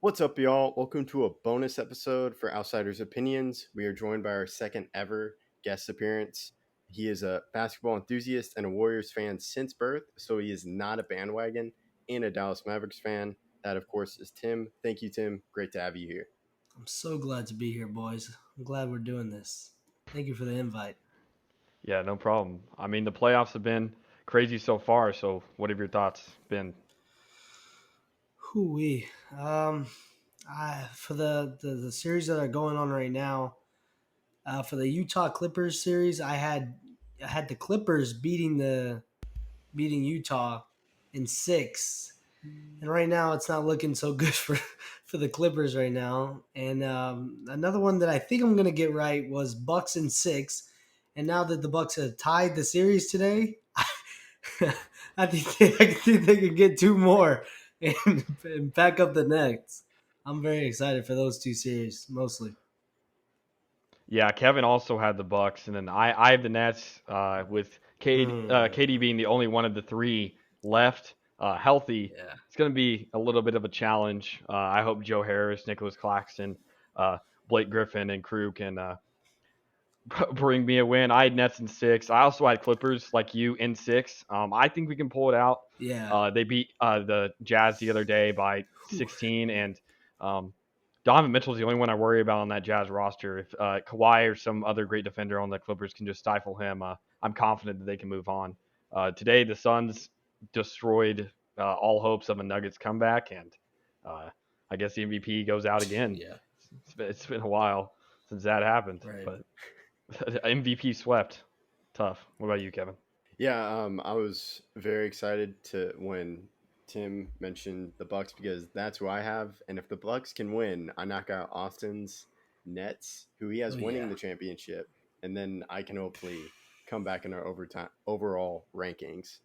What's up, y'all? Welcome to a bonus episode for Outsiders Opinions. We are joined by our second ever guest appearance. He is a basketball enthusiast and a Warriors fan since birth, so he is not a bandwagon and a Dallas Mavericks fan. That, of course, is Tim. Thank you, Tim. Great to have you here. I'm so glad to be here, boys. I'm glad we're doing this. Thank you for the invite. Yeah, no problem. I mean, the playoffs have been crazy so far. So, what have your thoughts been? Hoo-wee. For the series that are going on right now, for the Utah Clippers series, I had the Clippers beating Utah in six, and right now it's not looking so good for the Clippers right now. And another one that I think I'm gonna get right was Bucks in six, and now that the Bucks have tied the series today, I think they could get two more and pack up the Nets. I'm very excited for those two series, mostly. Yeah, Kevin also had the Bucks, and then I have the Nets with Mm, KD being the only one of the three left healthy. yeah. It's going to be a little bit of a challenge. I hope Joe Harris, Nicholas Claxton, uh, Blake Griffin, and crew can bring me a win. I had Nets in six. I also had Clippers like you in six. I think we can pull it out. Yeah. They beat the Jazz the other day by Whew. 16, and um, Donovan Mitchell's the only one I worry about on that Jazz roster. If Kawhi or some other great defender on the Clippers can just stifle him, I'm confident that they can move on. Today, the Suns destroyed all hopes of a Nuggets comeback, and uh, I guess the MVP goes out again. Yeah. It's been a while since that happened, Right. but MVP swept. Tough. What about you, Kevin? Yeah, I was very excited to when Tim mentioned the Bucks because that's who I have, and if the Bucks can win, I knock out Austin's Nets, who he Oh has winning yeah. the championship, and then I can hopefully come back in our overall rankings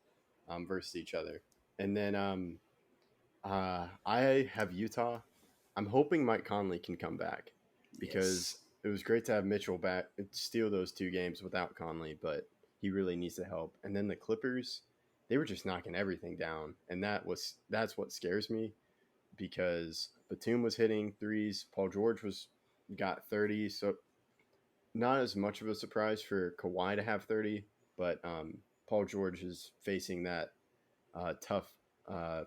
versus each other. And then I have Utah. I'm hoping Mike Conley can come back because Yes. it was great to have Mitchell back steal those two games without Conley, but he really needs the help. And then the Clippers, they were just knocking everything down, and that's what scares me because Batum was hitting threes, Paul George was got 30, so not as much of a surprise for Kawhi to have 30, but Paul George is facing that uh, tough uh,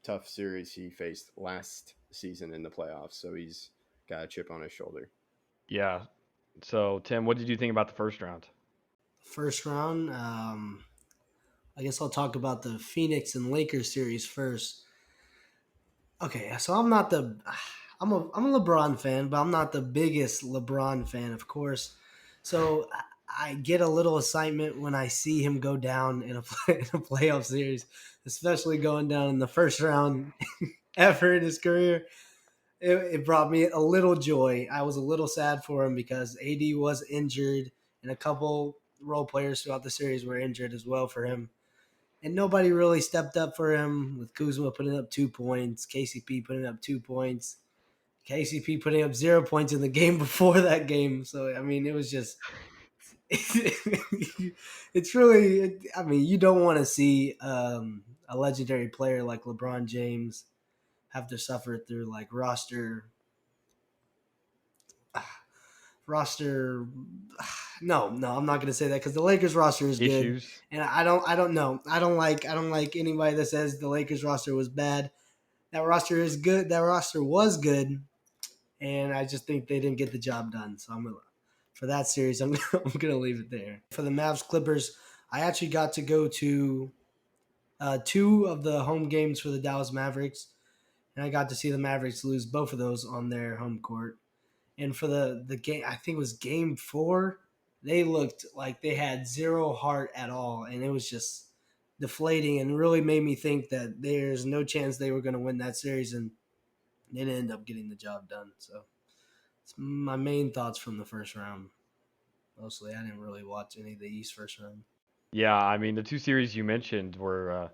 tough series he faced last season in the playoffs, so he's got a chip on his shoulder. Yeah. So, Tim, what did you think about the first round? First round. I guess I'll talk about the Phoenix and Lakers series first. Okay, so I'm a LeBron fan, but I'm not the biggest LeBron fan, of course. So I get a little excitement when I see him go down in a playoff series, especially going down in the first round ever in his career. It brought me a little joy. I was a little sad for him because AD was injured, and a couple role players throughout the series were injured as well for him. And nobody really stepped up for him, with Kuzma putting up 2 points, KCP putting up 2 points, KCP putting up 0 points in the game before that game. So, I mean, it was just. It's really. I mean, you don't want to see a legendary player like LeBron James have to suffer through like roster. No, I'm not going to say that because the Lakers roster is good, Issues? and I don't know. I don't like anybody that says the Lakers roster was bad. That roster is good. That roster was good, and I just think they didn't get the job done. So for that series, I'm gonna leave it there. For the Mavs Clippers, I actually got to go to two of the home games for the Dallas Mavericks, and I got to see the Mavericks lose both of those on their home court. And for the game, I think it was game four, they looked like they had zero heart at all, and it was just deflating and really made me think that there's no chance they were going to win that series, and they didn't end up getting the job done. So it's my main thoughts from the first round. Mostly, I didn't really watch any of the East first round. Yeah, I mean, the two series you mentioned were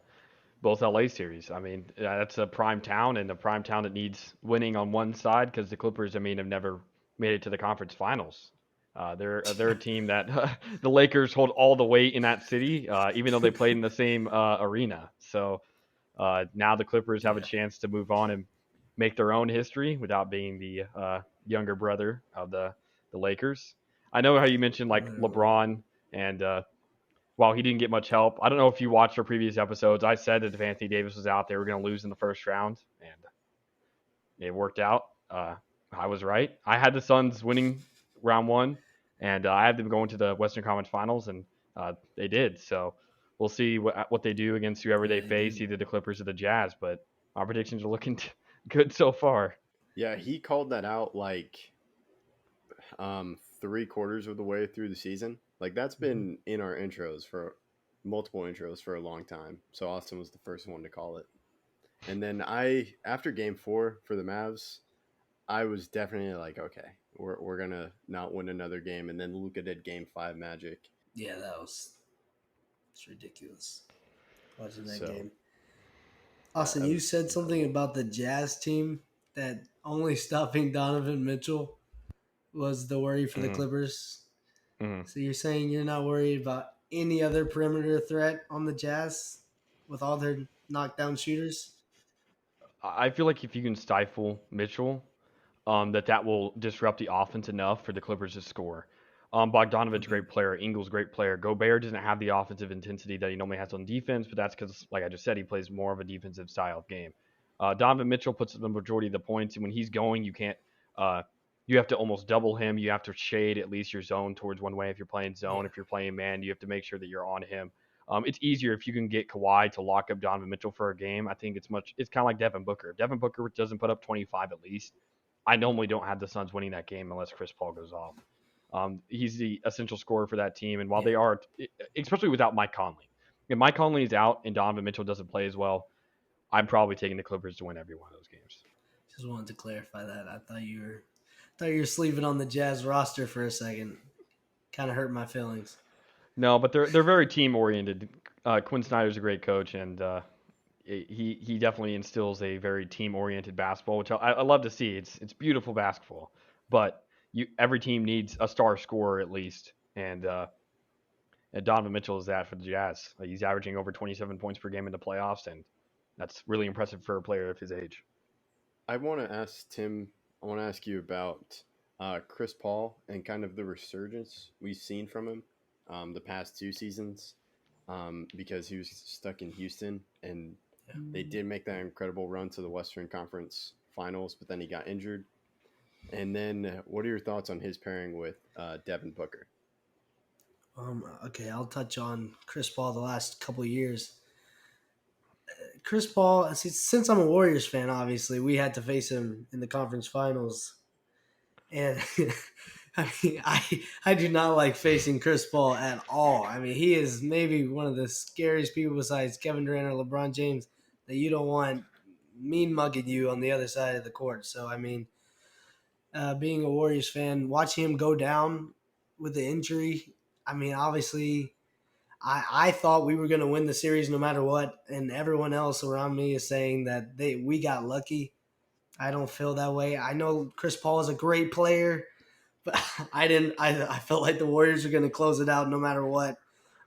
both LA series. I mean, that's a prime town and a prime town that needs winning on one side because the Clippers, I mean, have never made it to the conference finals. They're a team that the Lakers hold all the weight in that city, even though they played in the same arena. So now the Clippers have a Yeah, chance to move on and make their own history without being the younger brother of the Lakers. I know how you mentioned like Literally. LeBron and while he didn't get much help, I don't know if you watched our previous episodes. I said that if Anthony Davis was out, they were going to lose in the first round, and it worked out. I was right. I had the Suns winning round one, and I had them going to the Western Conference Finals, and they did. So we'll see what they do against whoever Yeah, they they face, did. either the Clippers or the Jazz. But our predictions are looking good so far. Yeah, he called that out like 3/4 of the way through the season. Like that's Mhm. been in our intros for multiple intros for a long time. So Austin was the first one to call it. And then after game 4 for the Mavs, I was definitely like, okay, we're gonna not win another game. And then Luca did game 5 magic. Yeah, it's ridiculous watching that So game. Austin, that you was said something incredible. about the Jazz team that only stopping Donovan Mitchell was the worry for the Mm-hmm. Clippers. Mm-hmm. So you're saying you're not worried about any other perimeter threat on the Jazz with all their knockdown shooters? I feel like if you can stifle Mitchell, that will disrupt the offense enough for the Clippers to score. Bogdanovich, Okay. great player. Ingles, great player. Gobert doesn't have the offensive intensity that he normally has on defense, but that's because, like I just said, he plays more of a defensive style of game. Donovan Mitchell puts the majority of the points, and when he's going, you can't. You have to almost double him. You have to shade at least your zone towards one way if you're playing zone. Yeah. If you're playing man, you have to make sure that you're on him. It's easier if you can get Kawhi to lock up Donovan Mitchell for a game. I think it's much. It's kind of like Devin Booker. If Devin Booker doesn't put up 25 at least, I normally don't have the Suns winning that game unless Chris Paul goes off. He's the essential scorer for that team, and while Yeah. they are, especially without Mike Conley, if Mike Conley is out and Donovan Mitchell doesn't play as well, I'm probably taking the Clippers to win every one of those games. Just wanted to clarify that. I thought you were sleeping on the Jazz roster for a second. Kind of hurt my feelings. No, but they're very team oriented. Quinn Snyder's a great coach, and he definitely instills a very team oriented basketball, which I love to see. It's beautiful basketball, but every team needs a star scorer at least, and Donovan Mitchell is that for the Jazz. He's averaging over 27 points per game in the playoffs, and that's really impressive for a player of his age. I want to ask Tim. I want to ask you about Chris Paul and kind of the resurgence we've seen from him the past 2 seasons because he was stuck in Houston and Yeah. they did make that incredible run to the Western Conference Finals, but then he got injured. And then, what are your thoughts on his pairing with Devin Booker? Okay, I'll touch on Chris Paul the last couple of years. Chris Paul, since I'm a Warriors fan, obviously we had to face him in the conference finals, and I mean, I do not like facing Chris Paul at all. I mean, he is maybe one of the scariest people besides Kevin Durant or LeBron James that you don't want mean mugging you on the other side of the court. So I mean, being a Warriors fan, watching him go down with the injury, I mean, obviously I thought we were going to win the series no matter what, and everyone else around me is saying that we got lucky. I don't feel that way. I know Chris Paul is a great player, but I didn't. I felt like the Warriors were going to close it out no matter what.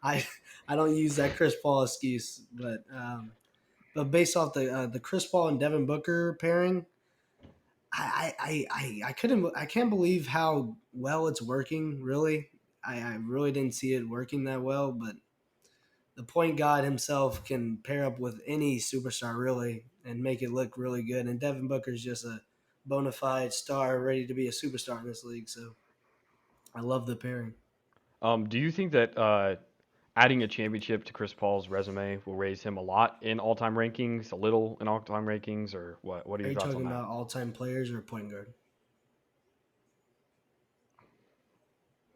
I I don't use that Chris Paul excuse, but based off the Chris Paul and Devin Booker pairing, I can't believe how well it's working. Really, I really didn't see it working that well, but the point guard himself can pair up with any superstar really and make it look really good. And Devin Booker's just a bona fide star ready to be a superstar in this league. So I love the pairing. Do you think that adding a championship to Chris Paul's resume will raise him a lot in all-time rankings, a little in all-time rankings, or what? What are Are your you thoughts on talking that? about all time players or point guard?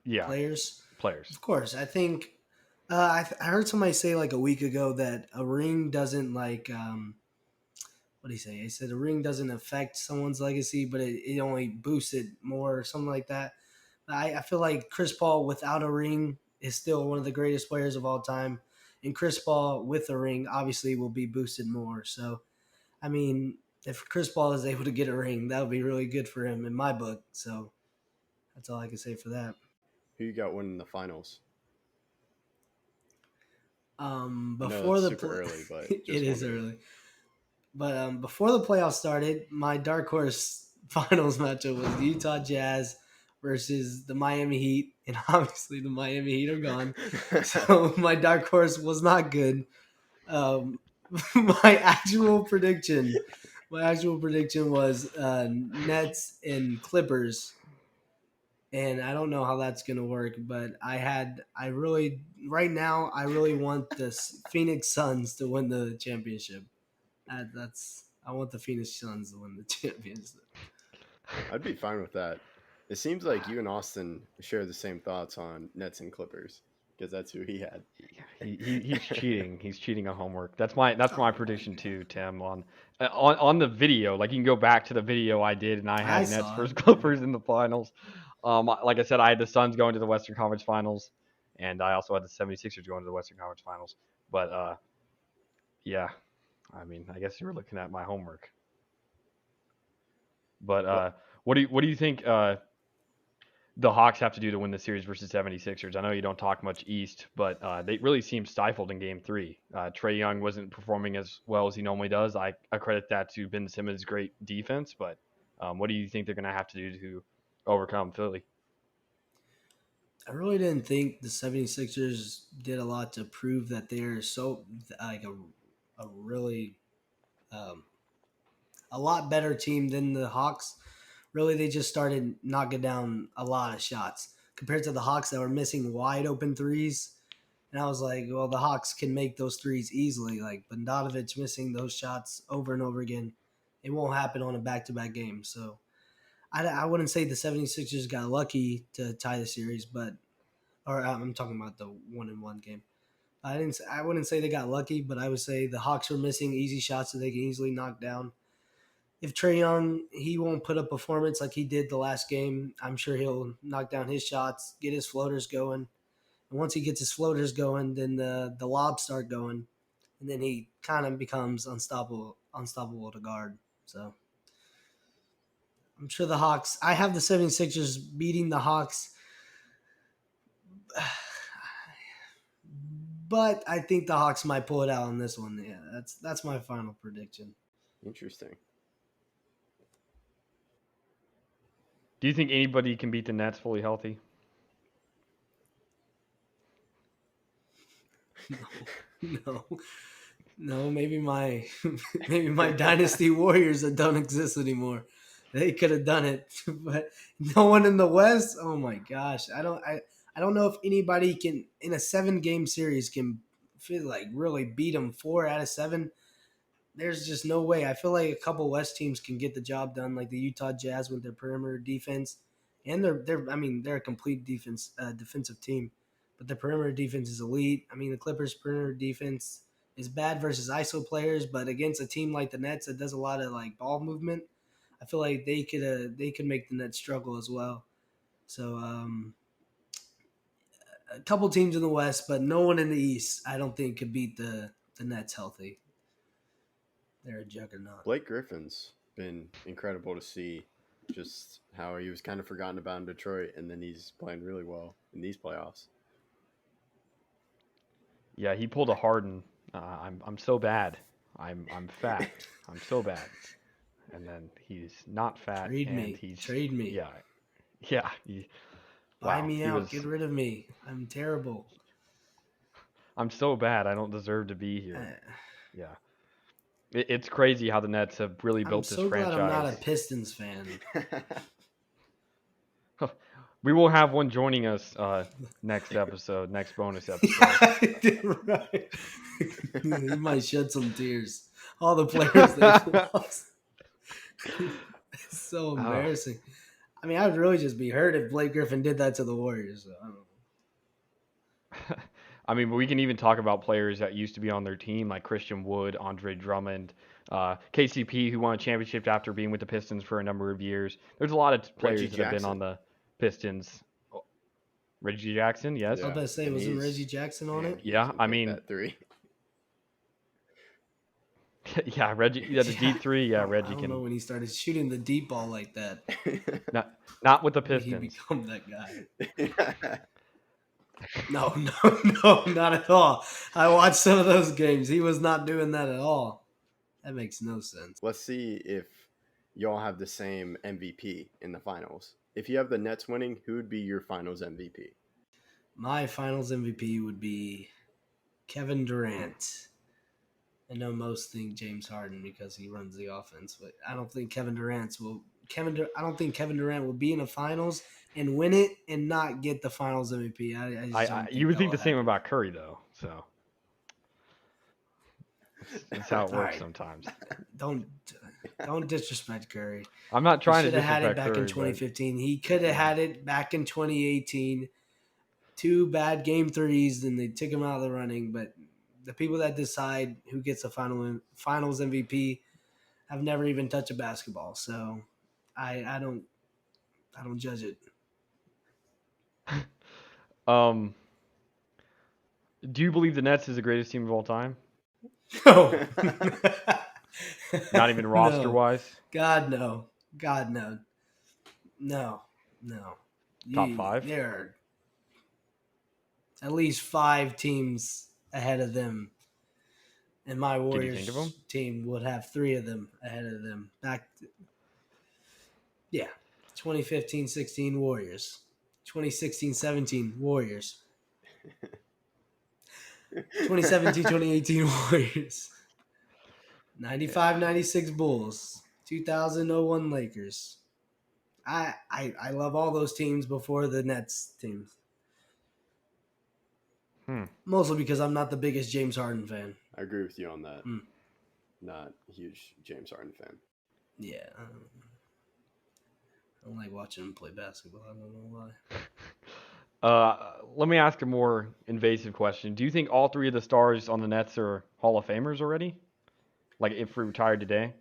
Yeah, Players? players. Of course. I think I heard somebody say like a week ago that a ring doesn't like what do you say? He said a ring doesn't affect someone's legacy, but it only boosts it more or something like that. I feel like Chris Paul without a ring is still one of the greatest players of all time. And Chris Paul with a ring obviously will be boosted more. So, I mean, if Chris Paul is able to get a ring, that would be really good for him in my book. So, that's all I can say for that. Who you got winning the finals? I know Before that's the super early, but it just is wondering. early. But before the playoffs started, my dark horse finals matchup was the Utah Jazz versus the Miami Heat, and obviously the Miami Heat are gone. So my dark horse was not good. Um, my actual prediction, was Nets and Clippers, and I don't know how that's gonna work. But right now, I really want the Phoenix Suns to win the championship. I want the Phoenix Suns to win the championship. I'd be fine with that. It seems like you and Austin share the same thoughts on Nets and Clippers because that's who he had. He's cheating. He's cheating on homework. That's my Oh my prediction god! too, Tim. On the video, like you can go back to the video I did, and I I had Nets saw it. versus Clippers in the finals. Like I said, I had the Suns going to the Western Conference Finals, and I also had the 76ers going to the Western Conference Finals. But yeah, I mean, I guess you were looking at my homework. But Well, what do you think the Hawks have to do to win the series versus 76ers? I know you don't talk much East, but they really seemed stifled in Game 3. Trae Young wasn't performing as well as he normally does. I credit that to Ben Simmons' great defense, but what do you think they're going to have to do to overcome Philly? I really didn't think the 76ers did a lot to prove that they're so like a really um, a lot better team than the Hawks. Really, they just started knocking down a lot of shots compared to the Hawks that were missing wide open threes. And I was like, well, the Hawks can make those threes easily. Like Bogdanovich missing those shots over and over again. It won't happen on a back to back game. So I wouldn't say the 76ers got lucky to tie the series, but, or I'm talking about the 1-1 game. I wouldn't say they got lucky, but I would say the Hawks were missing easy shots that they can easily knock down. If Trae Young, he won't put up performance like he did the last game, I'm sure he'll knock down his shots, get his floaters going. And once he gets his floaters going, then the lobs start going, and then he kind of becomes unstoppable to guard. So I'm sure the Hawks. I have the 76ers beating the Hawks, but I think the Hawks might pull it out on this one. Yeah, that's my final prediction. interesting. Do you think anybody can beat the Nets fully healthy? No, no. Maybe my maybe my dynasty warriors that don't exist anymore. They could have done it, but no one in the West. Oh my gosh, I don't know if anybody can in a 7 game series can feel like really beat them 4 out of 7. There's just no way. I feel like a couple West teams can get the job done, like the Utah Jazz with their perimeter defense, and they're a complete defensive team, but the perimeter defense is elite. I mean, the Clippers' perimeter defense is bad versus ISO players, but against a team like the Nets that does a lot of like ball movement, I feel like they could make the Nets struggle as well. So a couple teams in the West, but no one in the East. I don't think could beat the Nets healthy. They're a juggernaut. Blake Griffin's been incredible to see just how he was kind of forgotten about in Detroit, and then he's playing really well in these playoffs. Yeah, he pulled a Harden. I'm so bad. I'm fat. I'm so bad. And then he's not fat, Trade and me. he's Trade me. yeah, yeah. Buy Wow, me he out. was. Get rid of me. I'm terrible. I'm so bad. I don't deserve to be Uh, here. Yeah, it's crazy how the Nets have really I'm built this so glad I'm not franchise. a Pistons fan. We will have one joining us next episode, next bonus episode. Right. He might shed some tears. All the players they've lost. It's so Oh, embarrassing. I mean, I'd really just be hurt if Blake Griffin did that to the Warriors. So, I don't know. I mean, we can even talk about players that used to be on their team, like Christian Wood, Andre Drummond, KCP, who won a championship after being with the Pistons for a number of years. There's a lot of Reggie players that have been on Jackson. the Pistons. Oh, Reggie Jackson, yes. I was Yeah, about to say, and wasn't he's Reggie Jackson on man, it? he Yeah, can I hit mean, that three. yeah, Reggie, yeah, the Yeah. deep three, yeah, I Reggie don't know can. when he started shooting the deep ball like that. Not with the When did he Pistons. become that guy? No, no, no, not at all. I watched some of those games. He was not doing that at all. That makes no sense. Let's see if y'all have the same MVP in the finals. If you have the Nets winning, who would be your finals MVP? My finals MVP would be Kevin Durant. I know most think James Harden because he runs the offense, but I don't think Kevin Durant will. I don't think Kevin Durant will be in the finals and win it and not get the finals MVP. I just don't You think would that think will the same happen. about Curry, though. So that's how it All works right, sometimes. don't disrespect Curry. I'm not He trying to should have had it disrespect back in Curry, but 2015. He could have yeah. had it back in 2018. Two bad game threes, then they took him out of the running. But the people that decide who gets the finals MVP have never even touched a basketball, so I don't judge it. Um, do you believe the Nets is the greatest team of all time? No, Not even roster no, wise. God no, God no, no, no. Top five. There are at least 5 teams ahead of them, and my Can you think of them? Warriors team would have 3 of them ahead of them. Yeah, 2015-16 Warriors, 2016-17 Warriors, 2017-2018 Warriors. 95-96 Bulls, 2001 Lakers. I love all those teams before the Nets teams. Mostly because I'm not the biggest James Harden fan. I agree with you on that. Not a huge James Harden fan. Yeah. I don't like watching him play basketball. I don't know why. Let me ask a more invasive question. Do you think all 3 of the stars on the Nets are Hall of Famers already? Like if we retired today?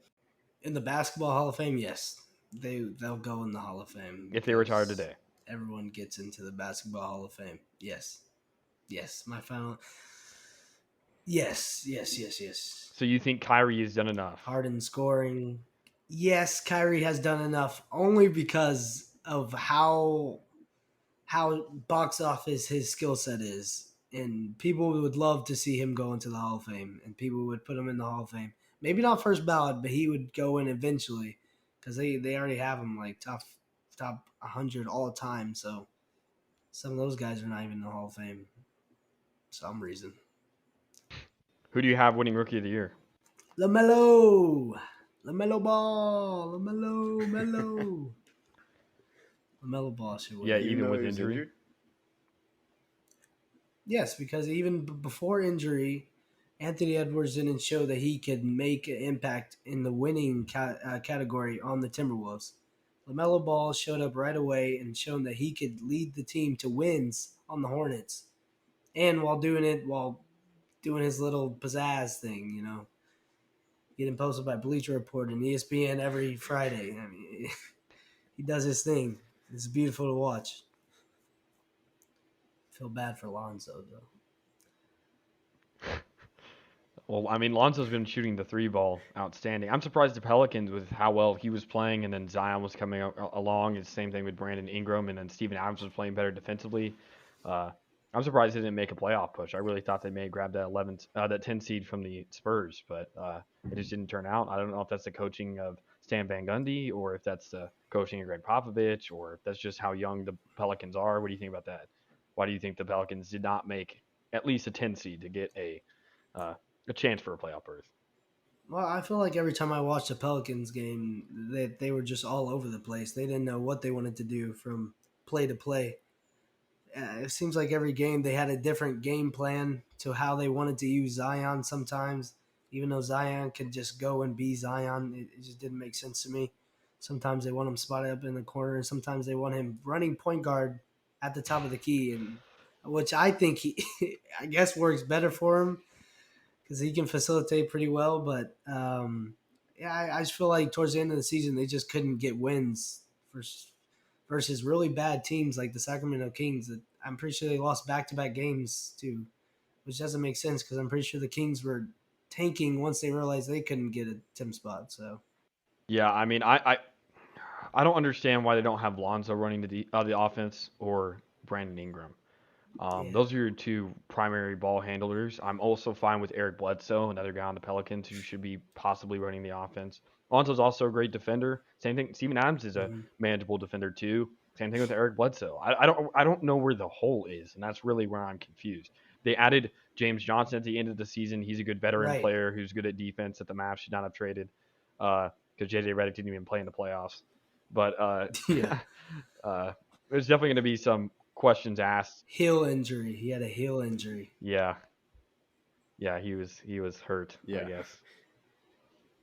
In the Basketball Hall of Fame, yes. They'll go in the Hall of Fame. If they retired today? Everyone gets into the Basketball Hall of Fame. Yes. Yes. My final. Yes. So you think Kyrie has done enough? Harden scoring. Yes, Kyrie has done enough only because of how box office his skill set is. And people would love to see him go into the Hall of Fame, and people would put him in the Hall of Fame. Maybe not first ballot, but he would go in eventually because they already have him like top 100 all time. So some of those guys are not even in the Hall of Fame. Some reason. Who do you have winning Rookie of the Year? LaMelo Ball, LaMelo Ball should win. Yeah, it. even with injury. Injured? Yes, because even before injury, Anthony Edwards didn't show that he could make an impact in the winning category on the Timberwolves. LaMelo Ball showed up right away and shown that he could lead the team to wins on the Hornets, and while doing his little pizzazz thing, getting posted by Bleacher Report and ESPN every Friday. I mean, he does his thing. It's beautiful to watch. Feel bad for Lonzo though. Well, I mean, Lonzo's been shooting the 3 ball outstanding. I'm surprised the Pelicans with how well he was playing, and then Zion was coming along. It's the same thing with Brandon Ingram, and then Steven Adams was playing better defensively. Uh, I'm surprised they didn't make a playoff push. I really thought they may grab that 10 seed from the Spurs, but it just didn't turn out. I don't know if that's the coaching of Stan Van Gundy, or if that's the coaching of Greg Popovich, or if that's just how young the Pelicans are. What do you think about that? Why do you think the Pelicans did not make at least a 10 seed to get uh, a chance for a playoff berth? Well, I feel like every time I watched a Pelicans game, they were just all over the place. They didn't know what they wanted to do from play to play. It seems like every game they had a different game plan to how they wanted to use Zion sometimes. Even though Zion could just go and be Zion, it just didn't make sense to me. Sometimes they want him spotted up in the corner, and sometimes they want him running point guard at the top of the key, and which I think I guess works better for him because he can facilitate pretty well. But yeah, I just feel like towards the end of the season they just couldn't get wins versus really bad teams like the Sacramento Kings. That I'm pretty sure they lost back-to-back games to, which doesn't make sense because I'm pretty sure the Kings were tanking once they realized they couldn't get a 10 spot. So Yeah, I mean, I don't understand why they don't have Lonzo running the offense or Brandon Ingram. Yeah. Those are your two primary ball handlers. I'm also fine with Eric Bledsoe, another guy on the Pelicans who should be possibly running the offense. Lonzo's also a great defender. Same thing. Steven Adams is a Hmm. manageable defender too. Same thing with Eric Bledsoe. I don't know where the hole is, and that's really where I'm confused. They added James Johnson at the end of the season. He's a good veteran Right. player who's good at defense that the Mavs should not have traded because JJ Redick didn't even play in the playoffs. But Yeah. uh, there's definitely going to be some questions asked. Heel injury. He had a heel injury. Yeah, yeah, he was hurt, I Yeah. guess.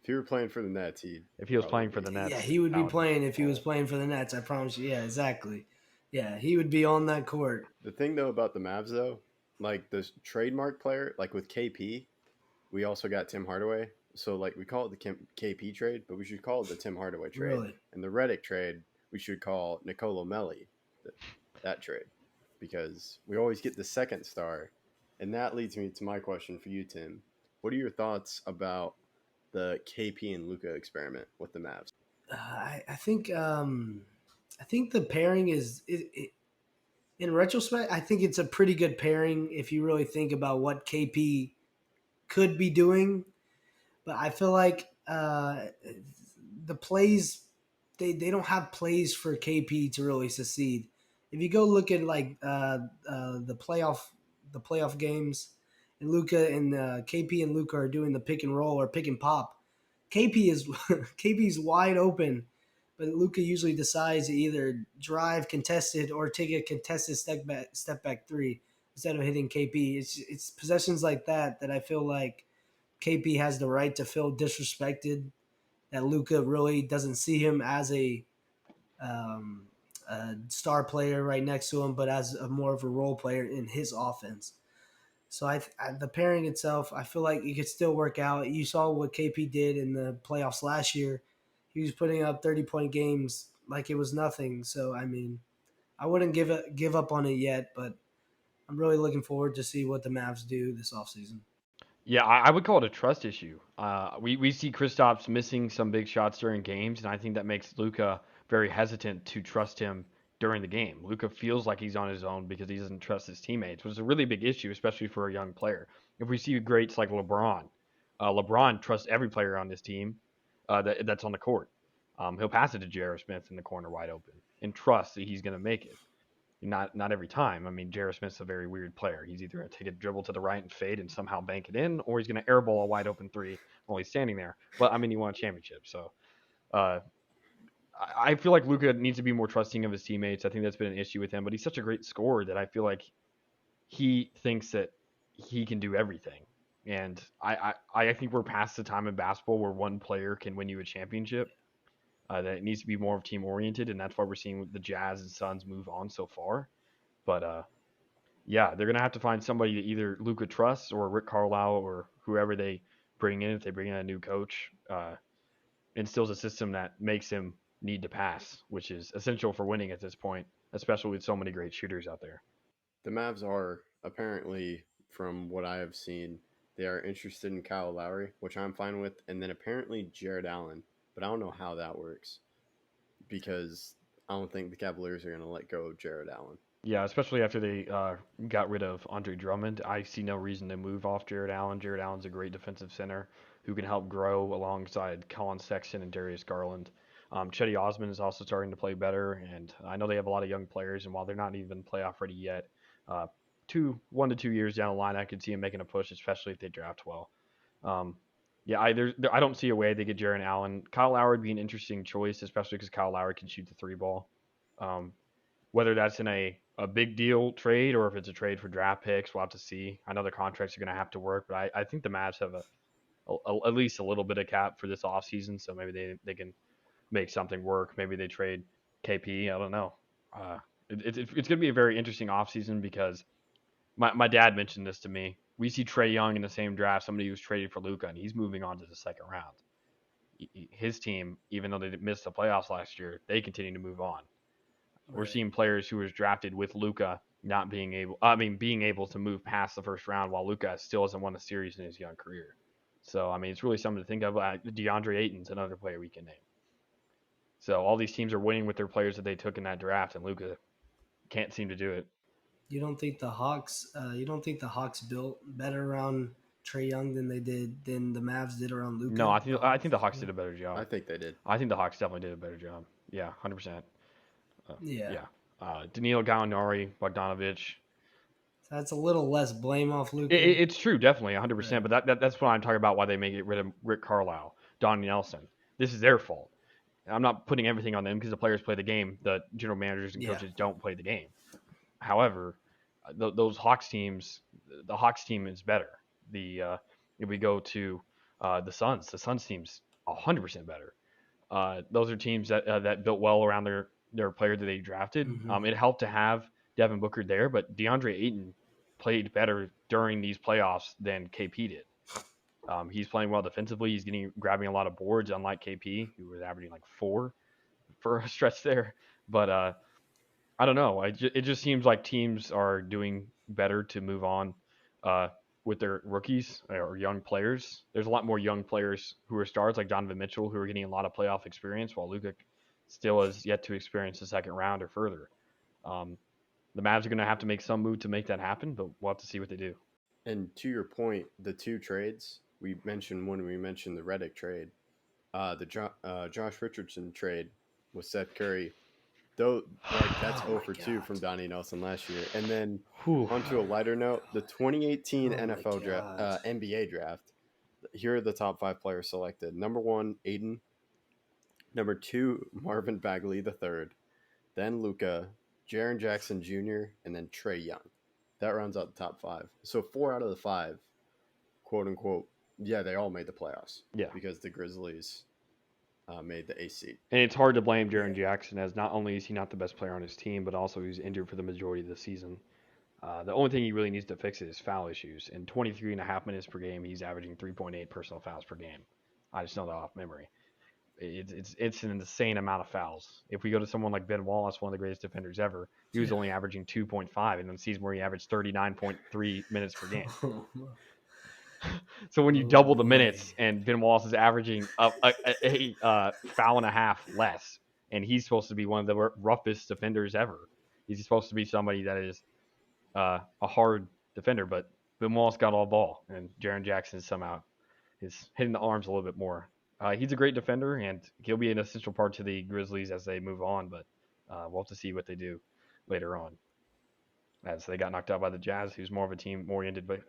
If he were playing for the Nets, he'd If he was probably playing for be the Yeah, Nets, he would that be would be playing if he was awful. playing for the Nets. I promise you. Yeah, exactly. Yeah, he would be on that court. the thing though about the Mavs though, like the trademark player, like with KP, we also got Tim Hardaway. So like we call it the KP trade, but we should call it the Tim Hardaway trade. Really. And the Reddick trade, we should call Nicolo Melli that trade because we always get the second star. And that leads me to my question for you, Tim. What are your thoughts about the KP and Luca experiment with the Mavs? I think the pairing in retrospect. I think it's a pretty good pairing if you really think about what KP could be doing. But I feel like the plays they don't have plays for KP to really succeed. If you go look at like the playoff games, and Luca and KP and Luca are doing the pick and roll or pick and pop, KP is KP's wide open, but Luca usually decides to either drive contested or take a contested step back three instead of hitting KP. It's possessions like that that I feel like KP has the right to feel disrespected. That Luca really doesn't see him as um, a star player right next to him, but as a more of a role player in his offense. So the pairing itself, I feel like it could still work out. You saw what KP did in the playoffs last year. He was putting up 30-point games like it was nothing. So I mean, I wouldn't give up on it yet, but I'm really looking forward to see what the Mavs do this offseason. Yeah, I would call it a trust issue. We see Kristaps missing some big shots during games, and I think that makes Luca very hesitant to trust him during the game. Luca feels like he's on his own because he doesn't trust his teammates, which is a really big issue, especially for a young player. If we see greats like LeBron, LeBron trusts every player on this team that's on the court. He'll pass it to J.R. Smith in the corner wide open and trust that he's going to make it. Not every time. I mean, J.R. Smith's a very weird player. He's either going to take a dribble to the right and fade and somehow bank it in, or he's going to airball a wide open three while he's standing there. But I mean, he won a championship, so uh, I feel like Luka needs to be more trusting of his teammates. I think that's been an issue with him, but he's such a great scorer that I feel like he thinks that he can do everything. And I think we're past the time in basketball where one player can win you a championship. That it needs to be more of team oriented, and that's why we're seeing the Jazz and Suns move on so far. But yeah, they're gonna have to find somebody that either Luca trusts or Rick Carlisle or whoever they bring in. If they bring in a new coach, instills a system that makes him need to pass, which is essential for winning at this point, especially with so many great shooters out there. The Mavs are apparently, from what I have seen, they are interested in Kyle Lowry, which I'm fine with, and then apparently Jared Allen, but I don't know how that works because I don't think the Cavaliers are going to let go of Jared Allen. Yeah, especially after they got rid of Andre Drummond, I see no reason to move off Jared Allen. Jared Allen's a great defensive center who can help grow alongside Colin Sexton and Darius Garland. Chetty Osman is also starting to play better, and I know they have a lot of young players. And while they're not even playoff ready yet, uh, 1 to 2 years down the line, I could see them making a push, especially if they draft well. Um, yeah, I don't see a way they get Jared Allen. Kyle Lowry would be an interesting choice, especially because Kyle Lowry can shoot the three ball. Um, whether that's in a big deal trade or if it's a trade for draft picks, we'll have to see. I know the contracts are going to have to work, but I think the Mavs have at least a little bit of cap for this offseason, so maybe they can make something work. Maybe they trade KP. I don't know. Uh, it's going to be a very interesting offseason because my dad mentioned this to me. We see Trey Young in the same draft, somebody who's traded for Luca, and he's moving on to the second round. His team, even though they missed the playoffs last year, they continue to move on. We're Right. seeing players who was drafted with Luca not being able, I mean, being able to move past the first round while Luca still hasn't won a series in his young career. So, I mean, it's really something to think of. DeAndre Ayton's another player we can name. So, all these teams are winning with their players that they took in that draft, and Luca can't seem to do it. You don't think the Hawks? You don't think the Hawks built better around Trey Young than the Mavs did around No, Luca? I think the Hawks did a better I job. think they did. I think the Hawks definitely did a better job. Yeah, 100%. Yeah, Yeah. Danilo Gallinari, Bogdanovich. so that's a little less blame off Luca. It's true, definitely 100%. Right. But that's what I'm talking about. Why they may get rid of Rick Carlisle, Don Nelson. This is their fault. I'm not putting everything on them because the players play the game. The general managers and Yeah. coaches don't play the game. However, those Hawks teams, the Hawks team is better. If we go to the Suns team's 100% better. Those are teams that built well around their player that they drafted. Mm-hmm. It helped to have Devin Booker there, but DeAndre Ayton played better during these playoffs than KP did. He's playing well defensively. He's grabbing a lot of boards, unlike KP, who was averaging like 4 for a stretch there. But I don't know. It just seems like teams are doing better to move on uh, with their rookies or young players. There's a lot more young players who are stars, like Donovan Mitchell, who are getting a lot of playoff experience, while Luka still has yet to experience the second round or further. Um, the Mavs are going to have to make some move to make that happen, but we'll have to see what they do. And to your point, the two trades we mentioned when we mentioned the Reddick trade, Josh Richardson trade with Seth Curry, though, like that's Oh 0 my for 2 god. from Donnie Nelson last year. And then Whew. onto a lighter note, the 2018 Oh my NFL draft, god. NBA draft. Here are the top 5 players selected. Number 1, Aiden. Number 2, Marvin Bagley the third. Then Luca, Jaren Jackson Jr., and then Trey Young. That rounds out the top 5. So 4 out of the 5, quote unquote, yeah, they all made the playoffs Yeah. because the Grizzlies made the AC seed. And it's hard to blame Yeah. Jaren Jackson, as not only is he not the best player on his team, but also he's injured for the majority of the season. The only thing he really needs to fix is foul issues. In 23.5 minutes per game, he's averaging 3.8 personal fouls per game. I just know that off memory. It's an insane amount of fouls. If we go to someone like Ben Wallace, one of the greatest defenders ever, he was Yeah. only averaging 2.5, and then season where he averaged 39.3 minutes per game. So when you Oh double the boy. minutes, and Ben Wallace is averaging a foul and a half less, and he's supposed to be one of the roughest defenders ever. He's supposed to be somebody that is a hard defender, but Ben Wallace got all ball, and Jaren Jackson somehow is hitting the arms a little bit more. He's a great defender, and he'll be an essential part to the Grizzlies as they move on, but we'll have to see what they do later on. As they got knocked out by the Jazz, who's more of a team oriented, but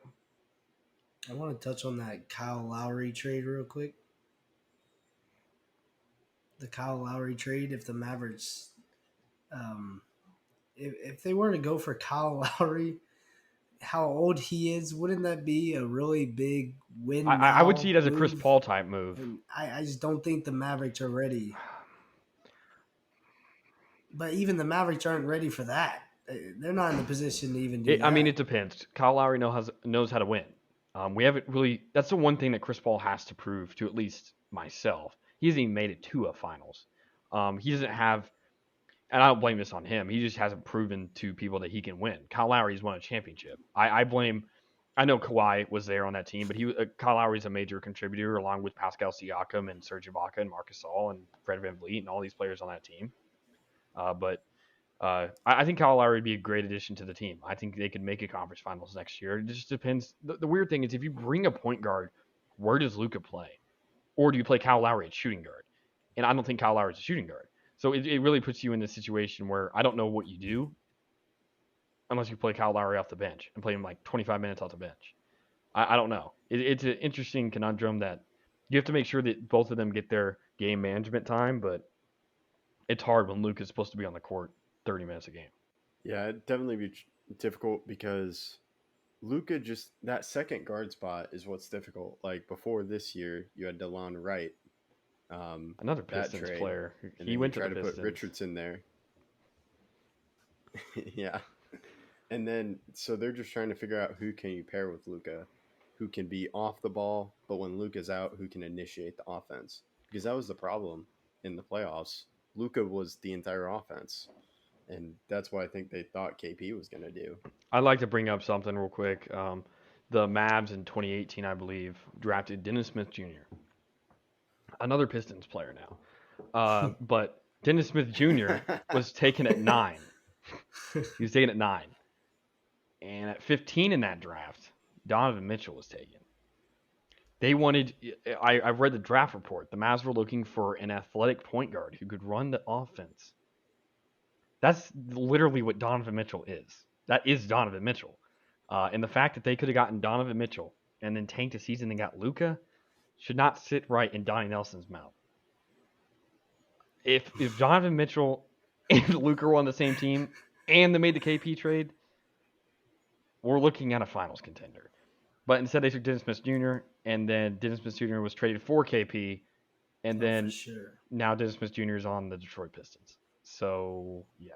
I want to touch on that Kyle Lowry trade real quick. The Kyle Lowry trade, if the Mavericks, um, if they were to go for Kyle Lowry, how old he is, wouldn't that be a really big win I would see now it as a Chris move? Paul type move. And I just don't think the Mavericks are ready. But even the Mavericks aren't ready for that. They're not in the position to even do I mean, that. it depends. Kyle Lowry knows how to win. We haven't really. That's the one thing that Chris Paul has to prove to at least myself. He hasn't even made it to a finals. He doesn't have, and I don't blame this on him. He just hasn't proven to people that he can win. Kyle Lowry's won a championship. I blame. I know Kawhi was there on that team, but Kyle Lowry's a major contributor along with Pascal Siakam and Serge Ibaka and Marcus Gasol and Fred VanVleet and all these players on that team. But I think Kyle Lowry would be a great addition to the team. I think they could make a conference finals next year. It just depends. The weird thing is, if you bring a point guard, where does Luka play? Or do you play Kyle Lowry at shooting guard? And I don't think Kyle Lowry is a shooting guard. So it really puts you in a situation where I don't know what you do unless you play Kyle Lowry off the bench and play him like 25 minutes off the bench. I don't know. It's an interesting conundrum that you have to make sure that both of them get their game management time, but it's hard when Luke is supposed to be on the court 30 minutes a game. Yeah, it'd definitely be difficult because Luca just that second guard spot is what's difficult. Like before this year, you had DeLon Wright, Another that Pistons trade, player. and He then you went to try the to Pistons. put Richardson there. Yeah, and then so they're just trying to figure out who can you pair with Luca, who can be off the ball, but when Luca's out, who can initiate the offense? Because that was the problem in the playoffs. Luca was the entire offense, and that's what I think they thought KP was going to do. I'd like to bring up something real quick. The Mavs in 2018, I believe, drafted Dennis Smith Jr., another Pistons player now. But Dennis Smith Jr. was taken at 9. He was taken at 9. And at 15 in that draft, Donovan Mitchell was taken. They wanted, I've read the draft report. The Mavs were looking for an athletic point guard who could run the offense. That's literally what Donovan Mitchell is. That is Donovan Mitchell. And the fact that they could have gotten Donovan Mitchell and then tanked a season and got Luka should not sit right in Donnie Nelson's mouth. If Donovan Mitchell and Luka were on the same team and they made the KP trade, we're looking at a finals contender. But instead, they took Dennis Smith Jr., and then Dennis Smith Jr. was traded for KP, and then now Dennis Smith Jr. is on the Detroit Pistons. So, yeah.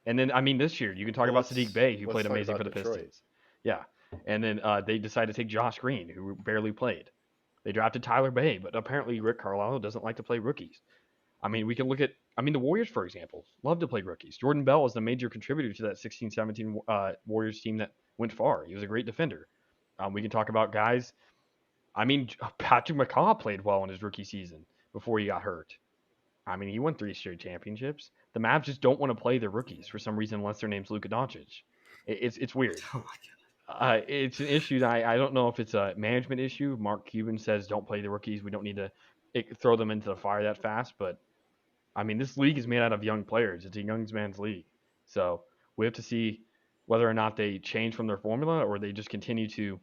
And then, I mean, this year, you can talk about Sadiq Bey, who played amazing for the Pistons. Yeah. And then they decided to take Josh Green, who barely played. They drafted Tyler Bay, but apparently Rick Carlisle doesn't like to play rookies. I mean, we can look at, the Warriors, for example, love to play rookies. Jordan Bell is the major contributor to that 16-17 Warriors team that went far. He was a great defender. We can talk about guys. I mean, Patrick McCaw played well in his rookie season before he got hurt. I mean, he won 3 straight championships. The Mavs just don't want to play their rookies for some reason unless their name's Luka Doncic. It's weird. Oh my God. It's an issue that I don't know if it's a management issue. Mark Cuban says don't play the rookies. We don't need to throw them into the fire that fast. But, I mean, this league is made out of young players. It's a young man's league. So we have to see whether or not they change from their formula or they just continue to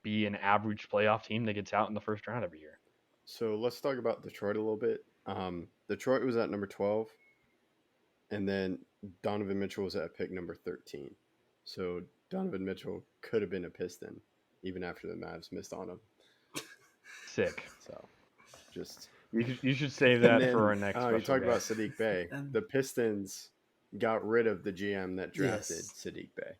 be an average playoff team that gets out in the first round every year. So let's talk about Detroit a little bit. Detroit was at number 12, and then Donovan Mitchell was at pick number 13. So Donovan Mitchell could have been a Piston, even after the Mavs missed on him. Sick. So just you should save that for our next. You talked about Sadiq Bey. The Pistons got rid of the GM that drafted Sadiq Bey.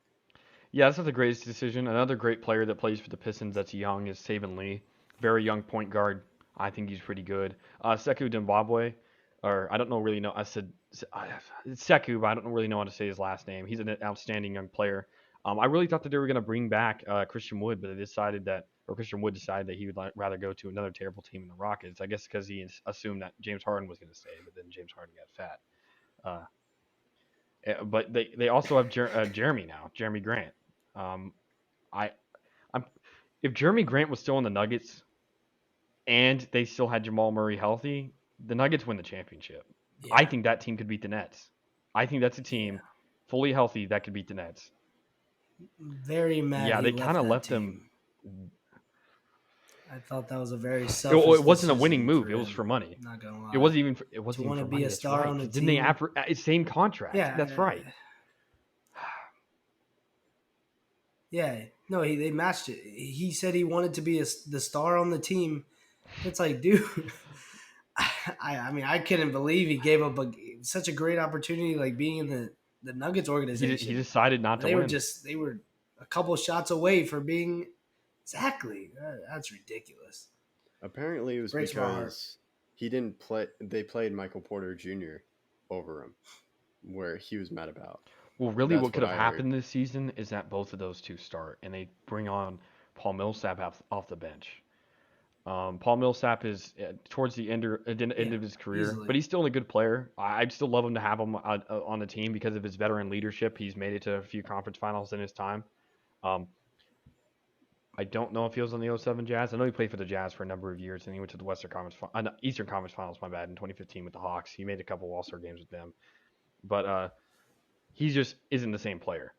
Yeah, that's not the greatest decision. Another great player that plays for the Pistons that's young is Saban Lee. Very young point guard. I think he's pretty good. Sekou Zimbabwe, or I don't really know. I said Sekou, but I don't really know how to say his last name. He's an outstanding young player. I really thought that they were going to bring back Christian Wood, but Christian Wood decided that he would rather go to another terrible team in the Rockets. I guess because he assumed that James Harden was going to stay, but then James Harden got fat. But they also have Jeremy now, Jeremy Grant. If Jeremy Grant was still in the Nuggets and they still had Jamal Murray healthy, the Nuggets win the championship. Yeah. I think that team could beat the Nets. I think that's a team fully healthy that could beat the Nets. Very mad. Yeah, they kind of left them. I thought that was a very selfish. It wasn't a winning move. It was for money. Not gonna lie. It wasn't even. It wasn't even for money. To be a star on the team. Didn't they have same contract? Yeah, that's right. Yeah, no, they matched it. He said he wanted to be the star on the team. It's like, dude, I mean, I couldn't believe he gave up such a great opportunity, like being in the Nuggets organization. He decided not to win. They were a couple shots away from being exactly. That's ridiculous. Apparently, it was because he didn't play. They played Michael Porter Jr. over him, where he was mad about. Well, really, what could have happened this season is that both of those two start, and they bring on Paul Millsap off the bench. Paul Millsap is towards the end of his career, easily. But he's still a good player. I'd still love him to have him on the team because of his veteran leadership. He's made it to a few conference finals in his time. I don't know if he was on the 07 Jazz. I know he played for the Jazz for a number of years, and he went to the Eastern Conference Finals, my bad, in 2015 with the Hawks. He made a couple All-Star games with them. But he just isn't the same player.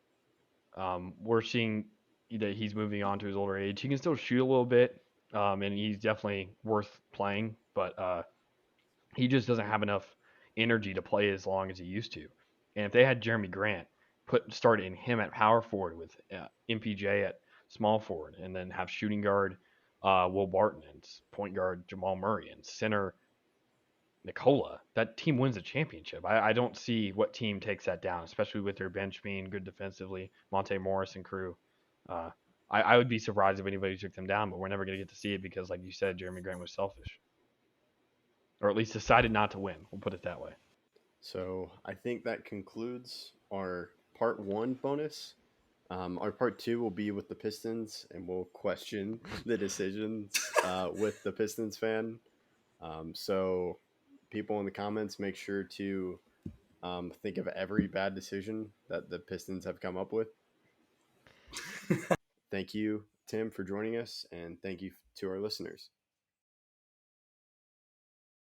We're seeing that he's moving on to his older age. He can still shoot a little bit, and he's definitely worth playing, but he just doesn't have enough energy to play as long as he used to. And if they had Jeremy Grant starting him at power forward with MPJ at small forward, and then have shooting guard Will Barton and point guard Jamal Murray and center Nikola, that team wins a championship. I don't see what team takes that down, especially with their bench being good defensively, Monte Morris and crew. I would be surprised if anybody took them down, but we're never going to get to see it because, like you said, Jeremy Grant was selfish. Or at least decided not to win. We'll put it that way. So I think that concludes our part 1 bonus. Our part 2 will be with the Pistons, and we'll question the decisions with the Pistons fan. So people in the comments, make sure to think of every bad decision that the Pistons have come up with. Thank you, Tim, for joining us, and thank you to our listeners.